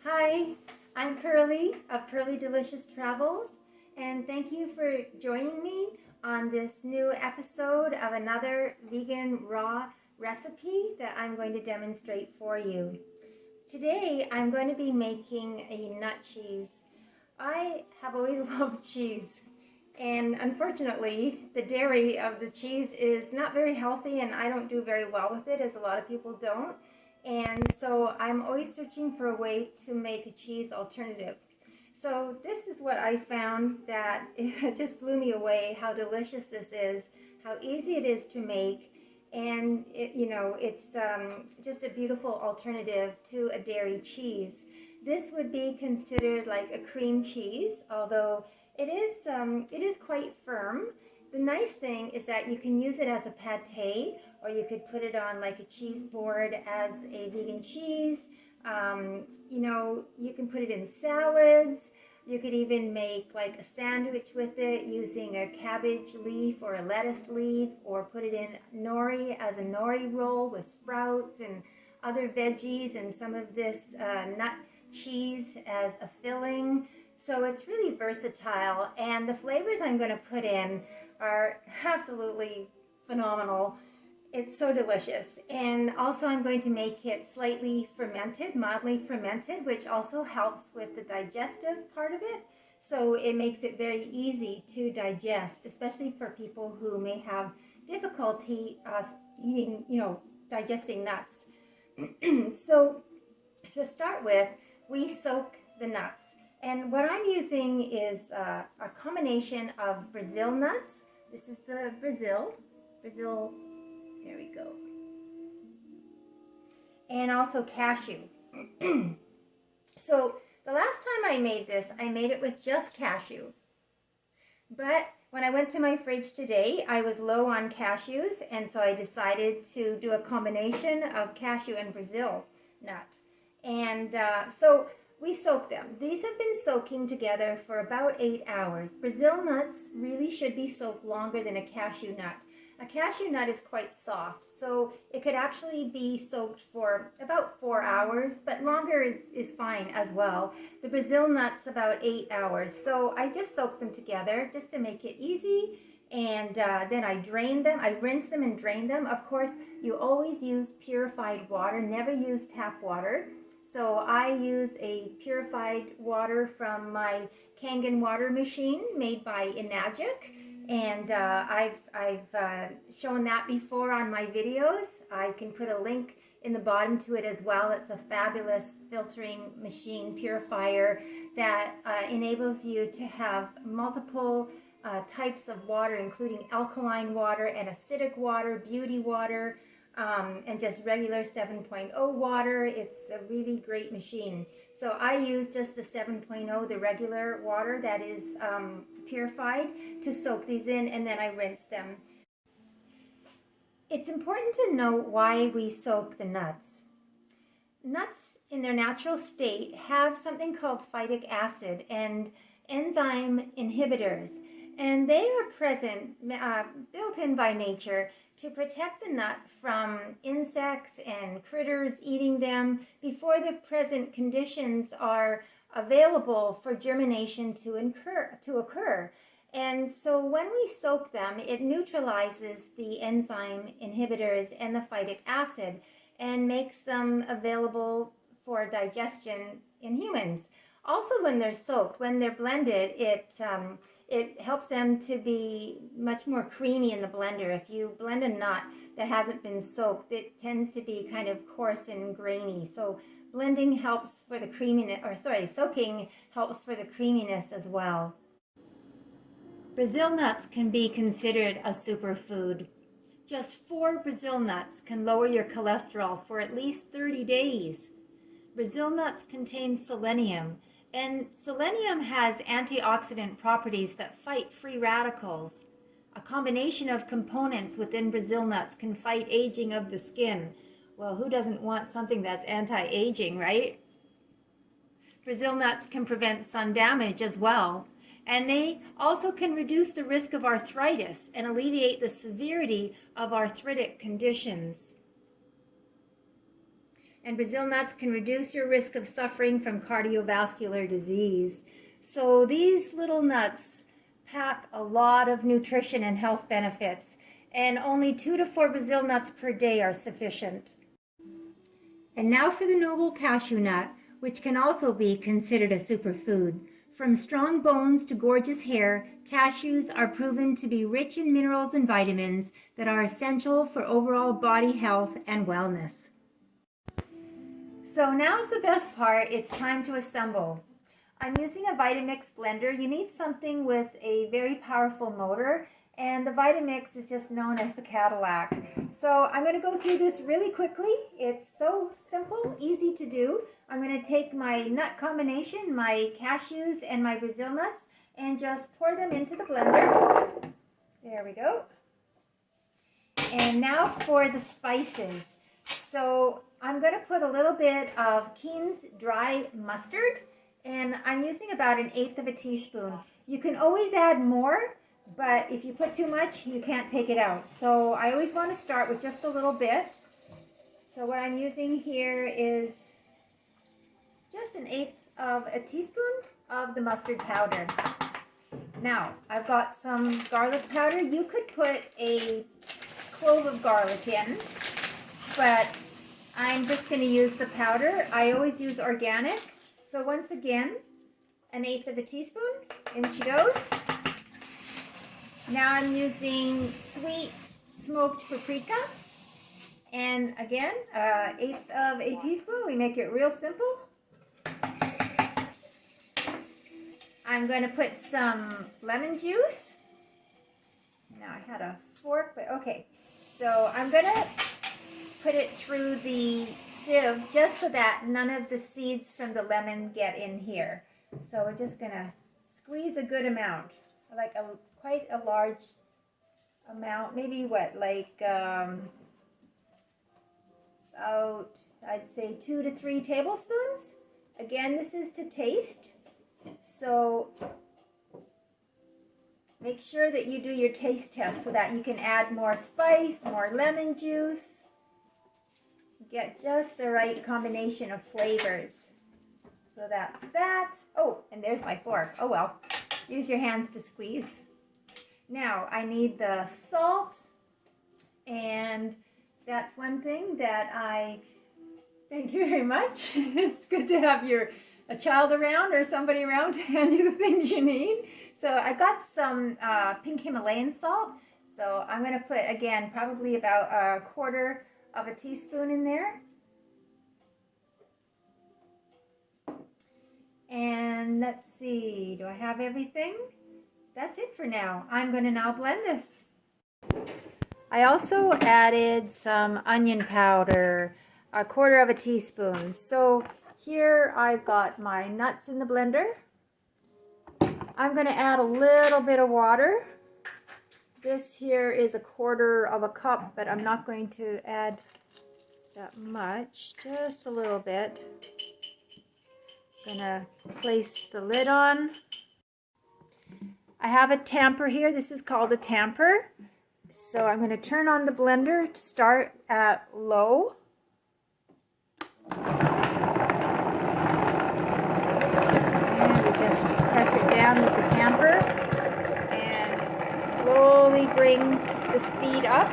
Hi, I'm Pearly of Pearlydelicioustravels, and thank you for joining me on this new episode of another vegan raw recipe that I'm going to demonstrate for you. Today, I'm going to be making a nut cheese. I have always loved cheese, and unfortunately, the dairy of the cheese is not very healthy, and I don't do very well with it, as a lot of people don't. And so I'm always searching for a way to make a cheese alternative. So this is what I found that it just blew me away, how delicious this is, how easy it is to make, and it's just a beautiful alternative to a dairy cheese. This would be considered like a cream cheese, although it is quite firm. The nice thing is that you can use it as a pate, or you could put it on like a cheese board as a vegan cheese. You can put it in salads. You could even make like a sandwich with it using a cabbage leaf or a lettuce leaf, or put it in nori as a nori roll with sprouts and other veggies and some of this nut cheese as a filling. So it's really versatile, and the flavors I'm going to put in are absolutely phenomenal. It's so delicious. And also I'm going to make it slightly fermented, mildly fermented, which also helps with the digestive part of it. So it makes it very easy to digest, especially for people who may have difficulty digesting nuts. So to start with, we soak the nuts. And what I'm using is a combination of Brazil nuts. This is the Brazil, there we go. And also cashew. So the last time I made this, I made it with just cashew. But when I went to my fridge today, I was low on cashews, and so I decided to do a combination of cashew and Brazil nut. And so we soak them. These have been soaking together for about 8 hours. Brazil nuts really should be soaked longer than a cashew nut. A cashew nut is quite soft, so it could actually be soaked for about 4 hours, but longer is fine as well. The Brazil nuts about 8 hours, so I just soak them together just to make it easy. And then I drain them. I rinse them and drain them. Of course, you always use purified water, never use tap water. So I use a purified water from my Kangen water machine made by Enagic, and I've shown that before on my videos. I can put a link in the bottom to it as well. It's a fabulous filtering machine purifier that enables you to have multiple types of water, including alkaline water and acidic water, beauty water, and just regular 7.0 water. It's a really great machine. So I use just the 7.0, the regular water that is purified, to soak these in, and then I rinse them. It's important to note why we soak the nuts. Nuts in their natural state have something called phytic acid and enzyme inhibitors. And they are present, built in by nature, to protect the nut from insects and critters eating them before the present conditions are available for germination to occur. And so when we soak them, it neutralizes the enzyme inhibitors and the phytic acid and makes them available for digestion in humans. Also, when they're soaked, when they're blended, it helps them to be much more creamy in the blender. If you blend a nut that hasn't been soaked, it tends to be kind of coarse and grainy. So blending helps for the creaminess, soaking helps for the creaminess as well. Brazil nuts can be considered a superfood. Just 4 Brazil nuts can lower your cholesterol for at least 30 days. Brazil nuts contain selenium, and selenium has antioxidant properties that fight free radicals. A combination of components within Brazil nuts can fight aging of the skin. Well, who doesn't want something that's anti-aging, right? Brazil nuts can prevent sun damage as well. And they also can reduce the risk of arthritis and alleviate the severity of arthritic conditions. and Brazil nuts can reduce your risk of suffering from cardiovascular disease. So these little nuts pack a lot of nutrition and health benefits, and only 2 to 4 Brazil nuts per day are sufficient. And now for the noble cashew nut, which can also be considered a superfood. From strong bones to gorgeous hair, cashews are proven to be rich in minerals and vitamins that are essential for overall body health and wellness. So now's the best part. It's time to assemble. I'm using a Vitamix blender. You need something with a very powerful motor, and the Vitamix is just known as the Cadillac. So I'm going to go through this really quickly. It's so simple, easy to do. I'm going to take my nut combination, my cashews and my Brazil nuts, and just pour them into the blender. There we go. And now for the spices. So I'm going to put a little bit of Keen's dry mustard, and I'm using about 1/8 of a teaspoon. You can always add more, but if you put too much, you can't take it out. So I always want to start with just a little bit. So what I'm using here is just 1/8 of a teaspoon of the mustard powder. Now, I've got some garlic powder. You could put a clove of garlic in, but I'm just going to use the powder. I always use organic. So once again, 1/8 of a teaspoon. In she goes. Now I'm using sweet smoked paprika. And again, 1/8 of a teaspoon. We make it real simple. I'm going to put some lemon juice. Now I had a fork, but okay. So I'm going to put it through the sieve just so that none of the seeds from the lemon get in here. So we're just going to squeeze a good amount, like quite a large amount, maybe what, like about, I'd say 2 to 3 tablespoons. Again, this is to taste. So make sure that you do your taste test so that you can add more spice, more lemon juice. Get just the right combination of flavors. So that's that. Oh, and there's my fork. Oh well, use your hands to squeeze. Now I need the salt, and that's one thing that thank you very much. It's good to have a child around or somebody around to hand you the things you need. So I got some pink Himalayan salt. So I'm going to put, again, probably about 1/4 of a teaspoon in there. And let's see, do I have everything? That's it for now. I'm going to now blend this. I also added some onion powder, 1/4 of a teaspoon. So here I've got my nuts in the blender. I'm going to add a little bit of water. This here is 1/4 of a cup, but I'm not going to add that much, just a little bit. I'm going to place the lid on. I have a tamper here. This is called a tamper. So I'm going to turn on the blender to start at low. And we just press it down with the tamper and slowly bring the speed up.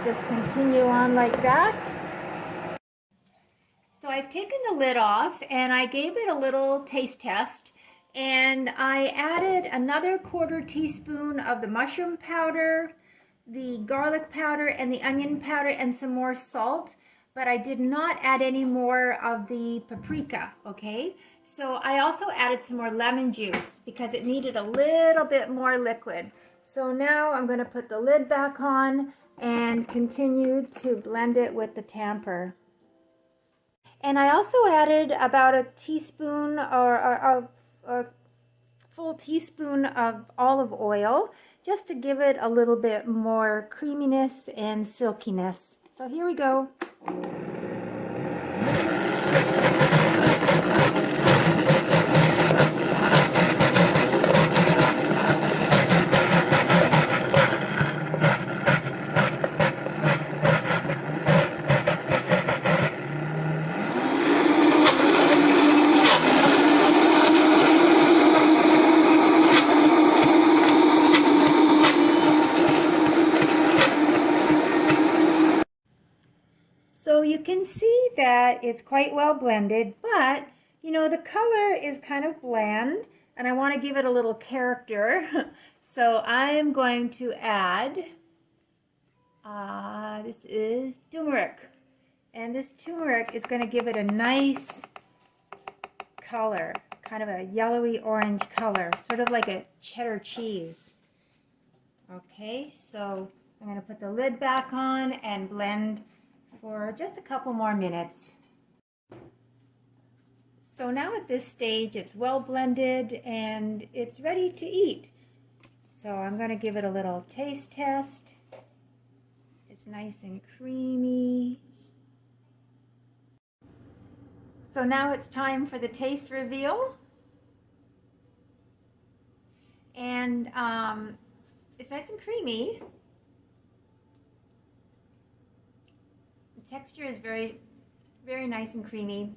Just continue on like that. So I've taken the lid off and I gave it a little taste test, and I added another 1/4 teaspoon of the mushroom powder, the garlic powder, and the onion powder, and some more salt, but I did not add any more of the paprika, okay? So I also added some more lemon juice because it needed a little bit more liquid. So now I'm going to put the lid back on and continue to blend it with the tamper. And I also added about a teaspoon or a full teaspoon of olive oil just to give it a little bit more creaminess and silkiness. So here we go. So you can see that it's quite well blended, but you know, the color is kind of bland and I want to give it a little character. So I am going to add, this is turmeric. And this turmeric is going to give it a nice color, kind of a yellowy orange color, sort of like a cheddar cheese. Okay, so I'm going to put the lid back on and blend for just a couple more minutes. So now at this stage it's well blended and it's ready to eat. So I'm going to give it a little taste test. It's nice and creamy. So now it's time for the taste reveal. And it's nice and creamy. The texture is very, very nice and creamy.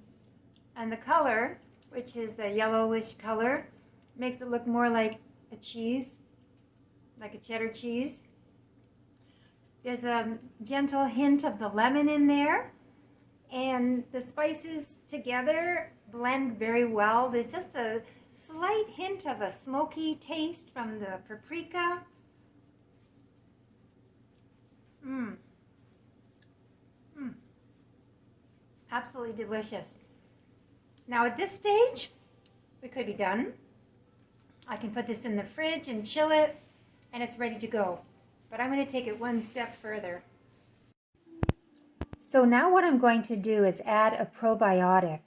And the color, which is the yellowish color, makes it look more like a cheese, like a cheddar cheese. There's a gentle hint of the lemon in there. And the spices together blend very well. There's just a slight hint of a smoky taste from the paprika. Absolutely delicious. Now at this stage, we could be done. I can put this in the fridge and chill it, and it's ready to go. But I'm going to take it one step further. So now what I'm going to do is add a probiotic.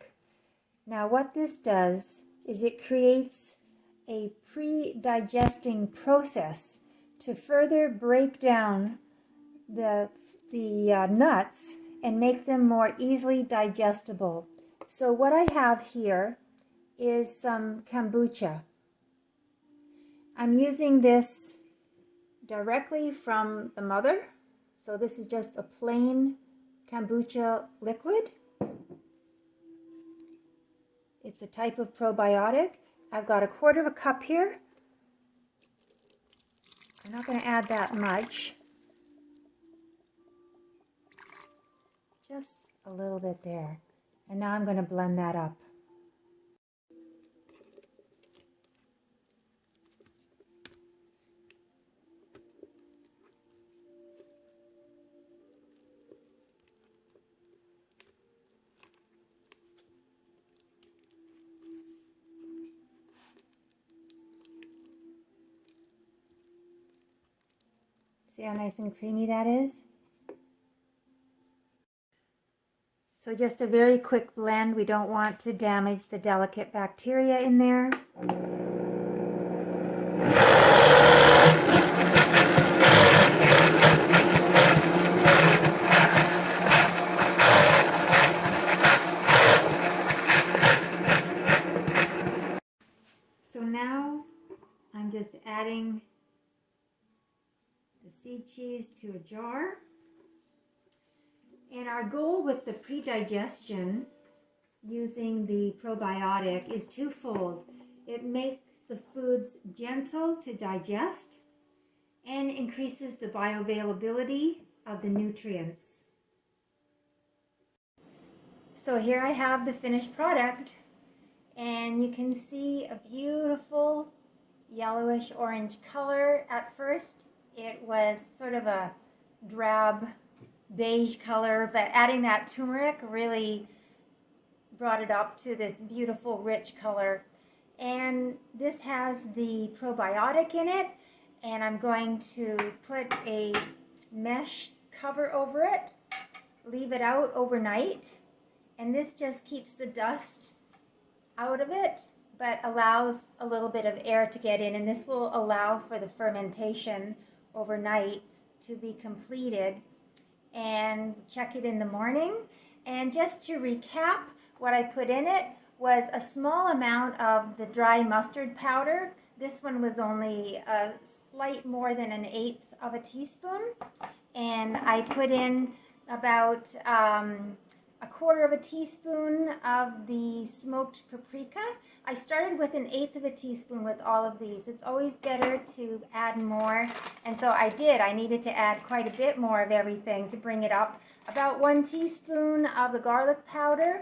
Now what this does is it creates a pre-digesting process to further break down the nuts and make them more easily digestible. So what I have here is some kombucha. I'm using this directly from the mother. So this is just a plain kombucha liquid. It's a type of probiotic. I've got 1/4 cup here. I'm not going to add that much. Just a little bit there. And now I'm going to blend that up. See how nice and creamy that is? So just a very quick blend. We don't want to damage the delicate bacteria in there. So now I'm just adding the seed cheese to a jar. And our goal with the pre-digestion using the probiotic is twofold. It makes the foods gentle to digest and increases the bioavailability of the nutrients. So here I have the finished product, and you can see a beautiful yellowish orange color. At first it was sort of a drab beige color, but adding that turmeric really brought it up to this beautiful rich color. And this has the probiotic in it, and I'm going to put a mesh cover over it, leave it out overnight, and this just keeps the dust out of it but allows a little bit of air to get in, and this will allow for the fermentation overnight to be completed. And check it in the morning. And just to recap, what I put in it was a small amount of the dry mustard powder. This one was only a slight more than 1/8 of a teaspoon. And I put in about 1/4 of a teaspoon of the smoked paprika. I started with 1/8 of a teaspoon with all of these. It's always better to add more, and so I did. I needed to add quite a bit more of everything to bring it up. About 1 teaspoon of the garlic powder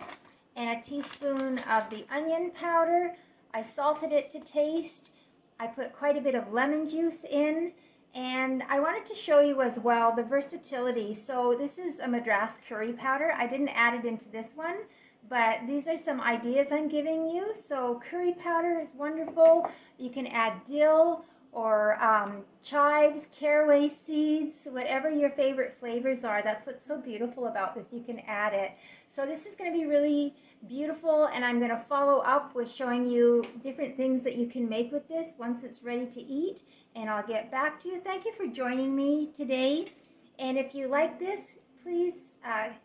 and a teaspoon of the onion powder. I salted it to taste. I put quite a bit of lemon juice in, and I wanted to show you as well the versatility. So this is a Madras curry powder. I didn't add it into this one, but these are some ideas I'm giving you. So curry powder is wonderful. You can add dill or chives, caraway seeds, whatever your favorite flavors are. That's what's so beautiful about this. You can add it. So this is going to be really beautiful, and I'm going to follow up with showing you different things that you can make with this once it's ready to eat, and I'll get back to you. Thank you for joining me today, and if you like this, please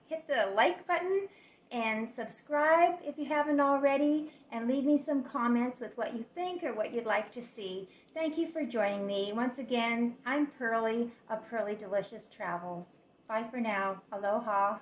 hit the like button and subscribe if you haven't already, and leave me some comments with what you think or what you'd like to see. Thank you for joining me. Once again, I'm Pearly of Pearly Delicious Travels. Bye for now. Aloha.